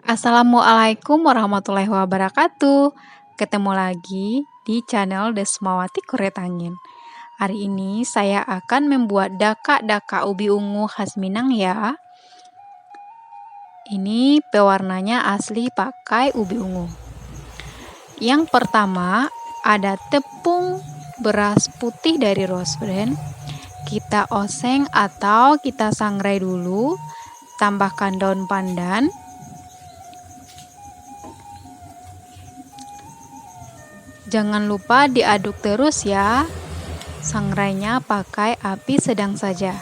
Assalamualaikum warahmatullahi wabarakatuh. Ketemu lagi di channel Desmawati Kuretangin. Hari ini saya akan membuat daka-daka ubi ungu khas Minang ya. Ini pewarnanya asli pakai ubi ungu. Yang pertama ada tepung beras putih dari Rose Brand. Kita oseng atau kita sangrai dulu. Tambahkan daun pandan. Jangan lupa diaduk terus ya. Sangrainya pakai api sedang saja.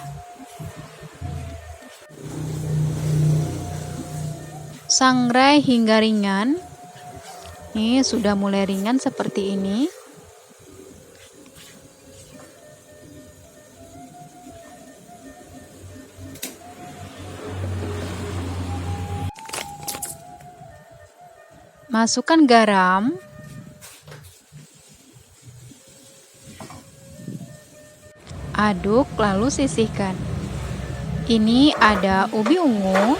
Sangrai hingga ringan. Ini sudah mulai ringan seperti ini. Masukkan garam. Aduk lalu sisihkan. Ini ada ubi ungu.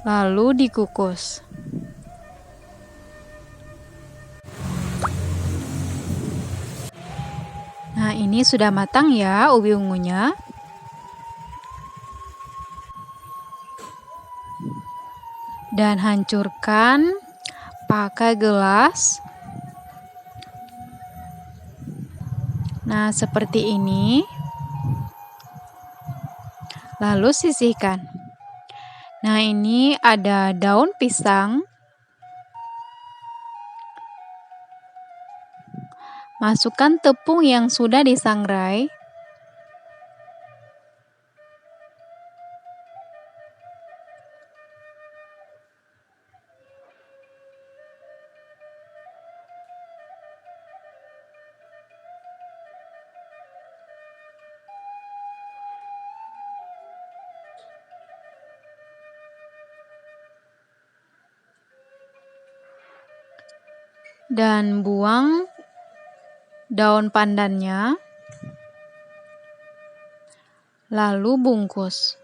Lalu dikukus. Nah, ini sudah matang ya ubi ungunya. Dan hancurkan pakai gelas. Nah, seperti ini. Lalu sisihkan. Nah, ini ada daun pisang. Masukkan tepung yang sudah disangrai. Dan buang daun pandannya. Lalu bungkus.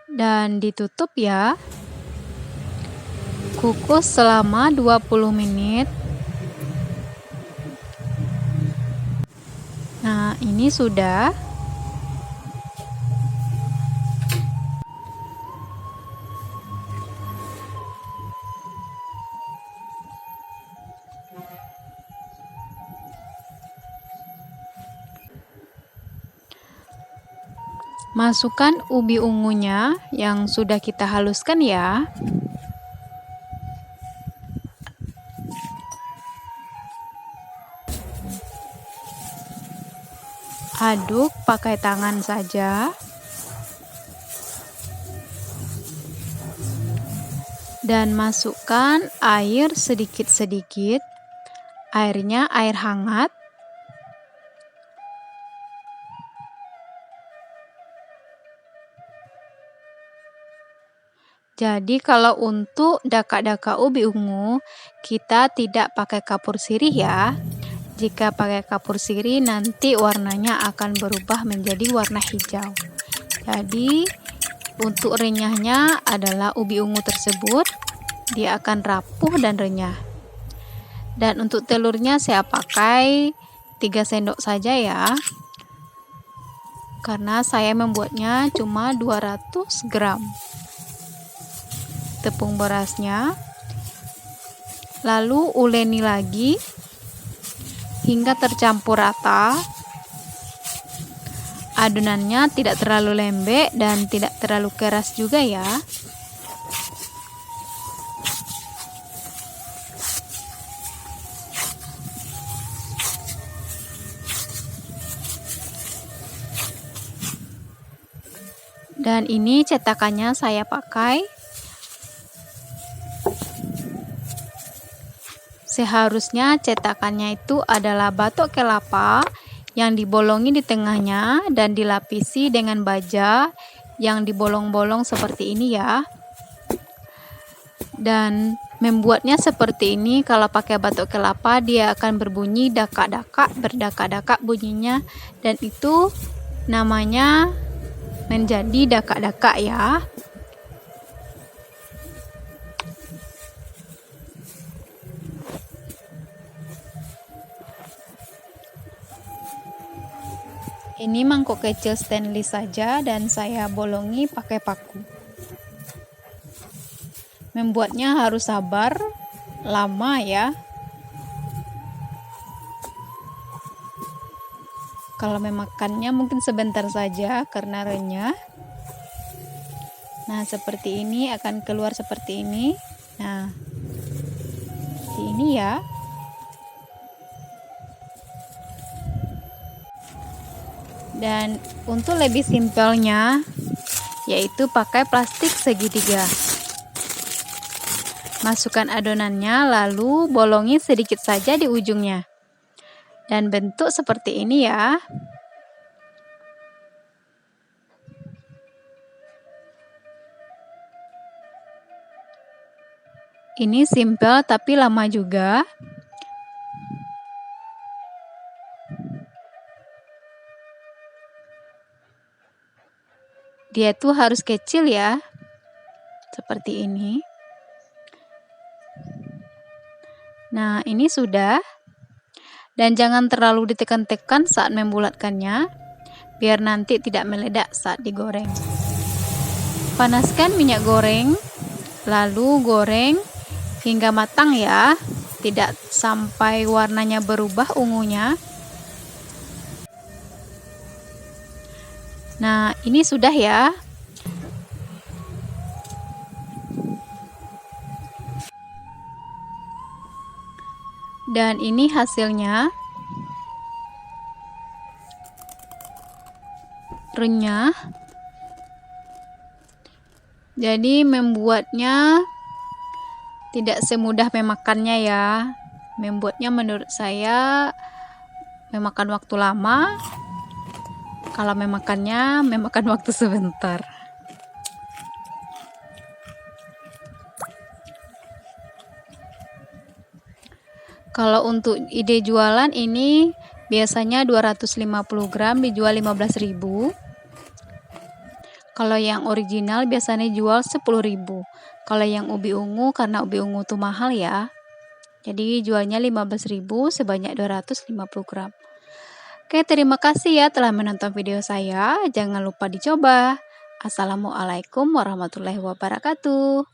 Dan ditutup ya. Kukus selama 20 menit. Nah, ini sudah. Masukkan ubi ungunya yang sudah kita haluskan ya. Aduk pakai tangan saja. Dan masukkan air sedikit-sedikit. Airnya air hangat. Jadi kalau untuk daka-daka ubi ungu, kita tidak pakai kapur sirih ya. Jika pakai kapur sirih nanti warnanya akan berubah menjadi warna hijau. Jadi untuk renyahnya adalah ubi ungu tersebut, dia akan rapuh dan renyah. Dan untuk telurnya saya pakai 3 sendok saja ya. Karena saya membuatnya cuma 200 gram. Tepung berasnya. Lalu uleni lagi hingga tercampur rata. Adonannya tidak terlalu lembek dan tidak terlalu keras juga ya. Dan ini cetakannya saya pakai. Seharusnya cetakannya itu adalah batok kelapa yang dibolongi di tengahnya dan dilapisi dengan baja yang dibolong-bolong seperti ini ya. Dan membuatnya seperti ini, kalau pakai batok kelapa dia akan berbunyi dakak-dakak, berdak-dakak bunyinya, dan itu namanya menjadi dakak-dakak ya. Ini mangkok kecil stainless saja dan saya bolongi pakai paku. Membuatnya harus sabar, lama ya. Kalau memakannya mungkin sebentar saja karena renyah. Nah, seperti ini akan keluar seperti ini. Nah, seperti ini ya. Dan untuk lebih simpelnya, yaitu pakai plastik segitiga. Masukkan adonannya, lalu bolongi sedikit saja di ujungnya. Dan bentuk seperti ini ya. Ini simpel tapi lama juga. Dia tuh harus kecil ya. Seperti ini. Nah, ini sudah. Dan jangan terlalu ditekan-tekan saat membulatkannya, biar nanti tidak meledak saat digoreng. Panaskan minyak goreng, lalu goreng hingga matang ya, tidak sampai warnanya berubah ungunya. Nah, ini sudah ya. Dan ini hasilnya. Renyah. Jadi membuatnya tidak semudah memakannya ya. Membuatnya menurut saya memakan waktu lama. Kalau memakannya memakan waktu sebentar. Kalau untuk ide jualan ini biasanya 250 gram dijual 15.000. Kalau yang original biasanya jual 10.000. Kalau yang ubi ungu, karena ubi ungu tuh mahal ya, jadi jualnya 15.000 sebanyak 250 gram. Oke, terima kasih ya telah menonton video saya. Jangan lupa dicoba. Assalamualaikum warahmatullahi wabarakatuh.